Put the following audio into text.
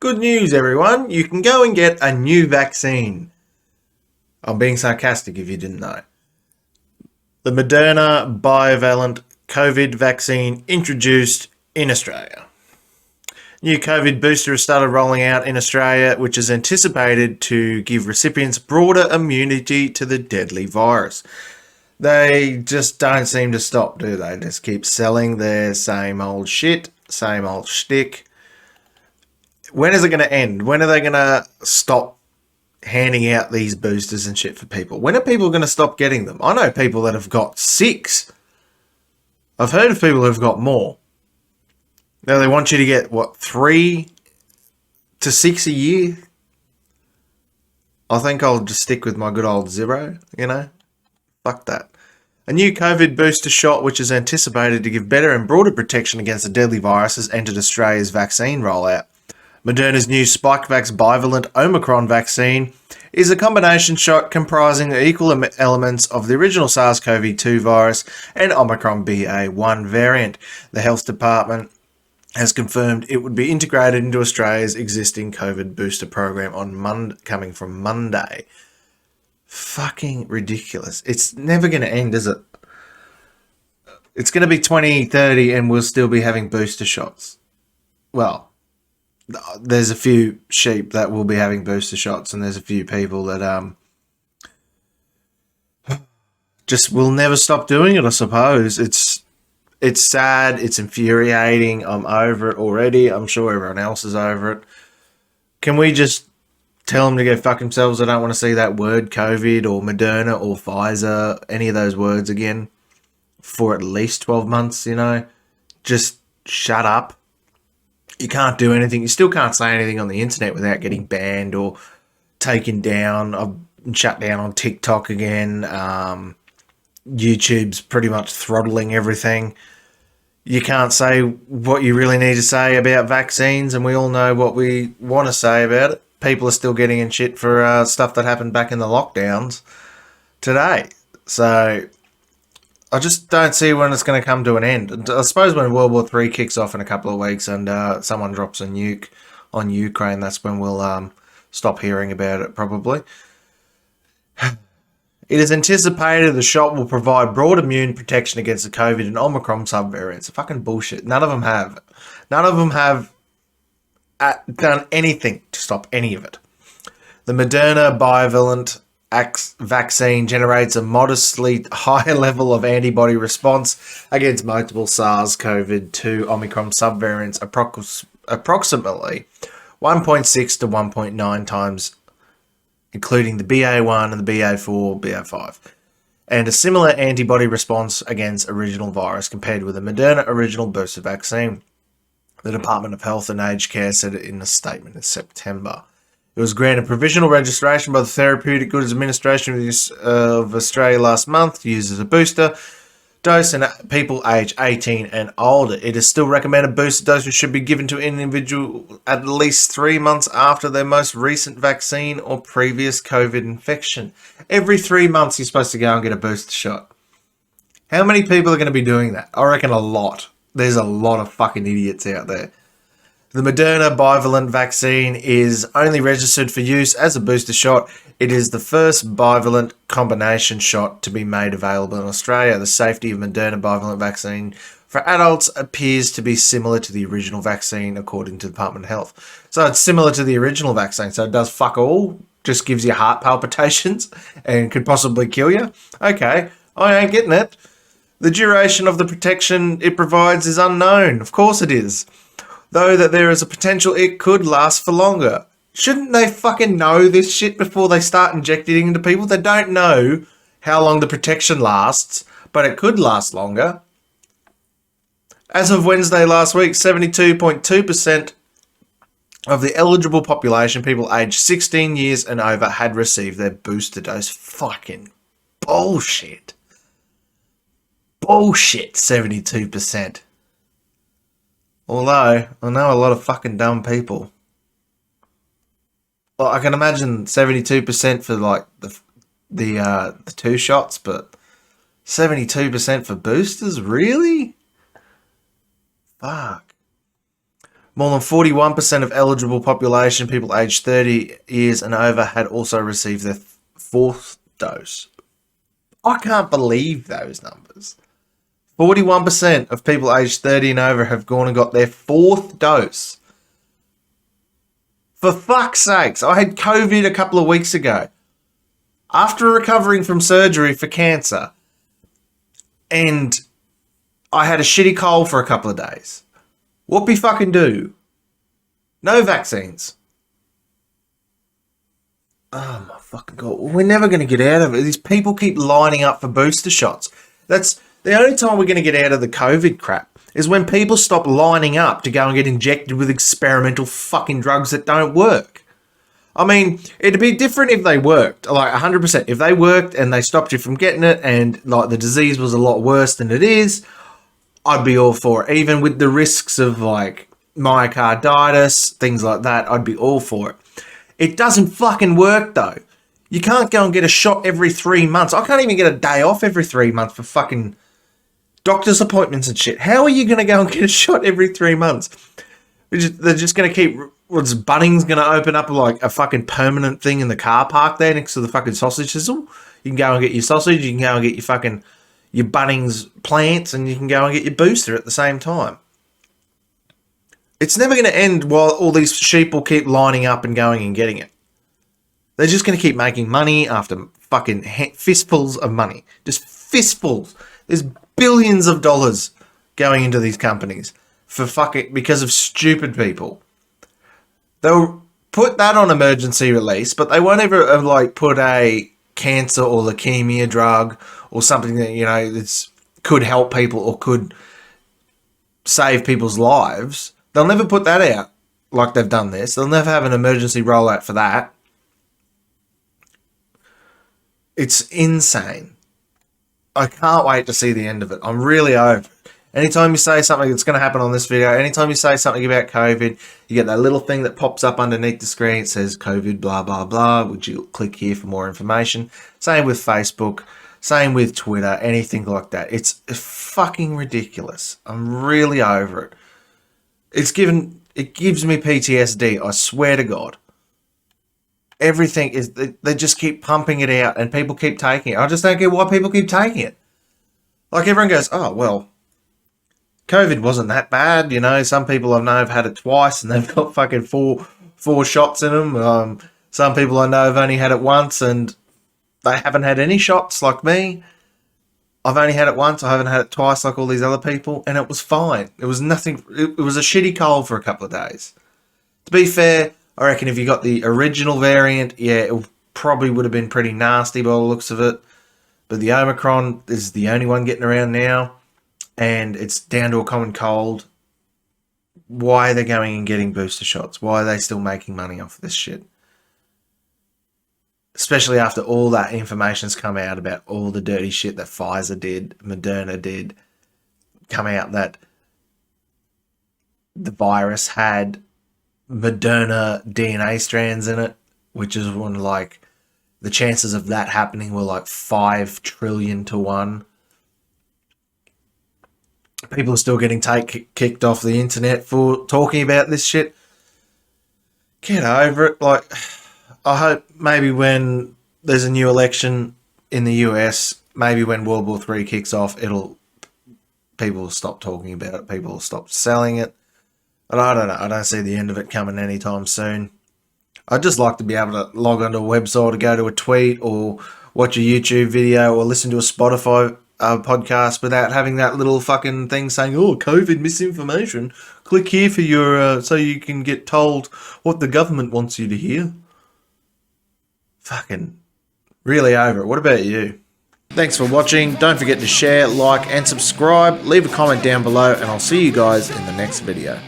Good news, everyone. You can go and get a new vaccine. I'm being sarcastic if you didn't know. The Moderna bivalent COVID vaccine introduced in Australia. New COVID booster has started rolling out in Australia, which is anticipated to give recipients broader immunity to the deadly virus. They just don't seem to stop, do they? Just keep selling their same old shit, same old shtick. When is it going to end? When are they going to stop handing out these boosters and shit for people? When are people going to stop getting them? I know people that have got 6. I've heard of people who've got more. Now they want you to get, 3 to 6 a year? I think I'll just stick with my good old 0, Fuck that. A new COVID booster shot, which is anticipated to give better and broader protection against the deadly virus, has entered Australia's vaccine rollout. Moderna's new Spikevax bivalent Omicron vaccine is a combination shot comprising the equal elements of the original SARS-CoV-2 virus and Omicron BA1 variant. The Health Department has confirmed it would be integrated into Australia's existing COVID booster program coming from Monday. Fucking ridiculous. It's never going to end, is it? It's going to be 2030 and we'll still be having booster shots. Well, there's a few sheep that will be having booster shots, and there's a few people that just will never stop doing it, I suppose. It's sad, it's infuriating. I'm over it already. I'm sure everyone else is over it. Can we just tell them to go fuck themselves? I don't want to see that word COVID or Moderna or Pfizer, any of those words again for at least 12 months, Just shut up. You can't do anything. You still can't say anything on the internet without getting banned or taken down. I've shut down on TikTok again. YouTube's pretty much throttling everything. You can't say what you really need to say about vaccines, and we all know what we want to say about it. People are still getting in shit for stuff that happened back in the lockdowns today. So I just don't see when it's going to come to an end. I suppose when World War III kicks off in a couple of weeks and someone drops a nuke on Ukraine, that's when we'll stop hearing about it, probably. It is anticipated the shot will provide broad immune protection against the COVID and Omicron subvariants. Fucking bullshit. None of them have. None of them have done anything to stop any of it. The Moderna bivalent vaccine generates a modestly higher level of antibody response against multiple SARS-CoV-2 Omicron subvariants, approximately 1.6 to 1.9 times, including the BA1 and the BA4, BA5, and a similar antibody response against original virus compared with the Moderna original booster vaccine. The Department of Health and Aged Care said it in a statement in September. It was granted provisional registration by the Therapeutic Goods Administration of Australia last month to use as a booster dose in people aged 18 and older. It is still recommended booster doses should be given to an individual at least 3 months after their most recent vaccine or previous COVID infection. Every 3 months you're supposed to go and get a booster shot. How many people are going to be doing that? I reckon a lot. There's a lot of fucking idiots out there. The Moderna bivalent vaccine is only registered for use as a booster shot. It is the first bivalent combination shot to be made available in Australia. The safety of Moderna bivalent vaccine for adults appears to be similar to the original vaccine, according to the Department of Health. So it's similar to the original vaccine. So it does fuck all, just gives you heart palpitations and could possibly kill you. Okay, I ain't getting it. The duration of the protection it provides is unknown. Of course it is. Though that there is a potential it could last for longer. Shouldn't they fucking know this shit before they start injecting into people? They don't know how long the protection lasts, but it could last longer. As of Wednesday last week, 72.2% of the eligible population, people aged 16 years and over, had received their booster dose. Fucking bullshit. Bullshit, 72%. Although, I know a lot of fucking dumb people. Well, I can imagine 72% for like the 2 shots, but 72% for boosters? Really? Fuck. More than 41% of eligible population, people aged 30 years and over, had also received their fourth dose. I can't believe those numbers. 41% of people aged 30 and over have gone and got their fourth dose. For fuck's sakes, I had COVID a couple of weeks ago. After recovering from surgery for cancer, and I had a shitty cold for a couple of days. What we fucking do? No vaccines. Oh my fucking God. We're never going to get out of it. These people keep lining up for booster shots. That's the only time we're going to get out of the COVID crap, is when people stop lining up to go and get injected with experimental fucking drugs that don't work. I mean, it'd be different if they worked, like 100%. If they worked and they stopped you from getting it and like the disease was a lot worse than it is, I'd be all for it. Even with the risks of like myocarditis, things like that, I'd be all for it. It doesn't fucking work though. You can't go and get a shot every 3 months. I can't even get a day off every 3 months for fucking doctor's appointments and shit. How are you going to go and get a shot every 3 months? They're just going to keep... What's Bunnings going to open up like a fucking permanent thing in the car park there next to the fucking sausage sizzle? You can go and get your sausage, you can go and get your Bunnings plants, and you can go and get your booster at the same time. It's never going to end while all these sheep will keep lining up and going and getting it. They're just going to keep making money after fucking fistfuls of money. Just fistfuls. There's billions of dollars going into these companies for fucking... because of stupid people. They'll put that on emergency release, but they won't ever like put a cancer or leukemia drug or something that, you know, that's could help people or could save people's lives. They'll never put that out like they've done this. They'll never have an emergency rollout for that. It's insane. I can't wait to see the end of it. I'm really over it. Anytime you say something that's going to happen on this video, anytime you say something about COVID, you get that little thing that pops up underneath the screen. It says COVID, blah, blah, blah. Would you click here for more information? Same with Facebook. Same with Twitter. Anything like that. It's fucking ridiculous. I'm really over it. It gives me PTSD. I swear to God. Everything is... They just keep pumping it out and people keep taking it. I just don't get why people keep taking it. Like everyone goes, oh, well... COVID wasn't that bad, you know. Some people I know have had it twice and they've got fucking four shots in them. Some people I know have only had it once and they haven't had any shots like me. I've only had it once. I haven't had it twice like all these other people, and it was fine. It was nothing. It was a shitty cold for a couple of days. To be fair, I reckon if you got the original variant, yeah, it probably would have been pretty nasty by the looks of it. But the Omicron is the only one getting around now. And it's down to a common cold. Why are they going and getting booster shots? Why are they still making money off of this shit? Especially after all that information's come out about all the dirty shit that Pfizer did, Moderna did, come out that the virus had Moderna DNA strands in it, which is one like the chances of that happening were like 5 trillion to 1. People are still getting kicked off the internet for talking about this shit. Get over it. Like, I hope maybe when there's a new election in the US, maybe when World War III kicks off, people will stop talking about it. People will stop selling it. But I don't know. I don't see the end of it coming anytime soon. I'd just like to be able to log onto a website or go to a tweet or watch a YouTube video or listen to a Spotify podcast without having that little fucking thing saying, oh, COVID misinformation. Click here for your so you can get told what the government wants you to hear. Fucking really over it. What about you? Thanks for watching. Don't forget to share, like, and subscribe. Leave a comment down below, and I'll see you guys in the next video.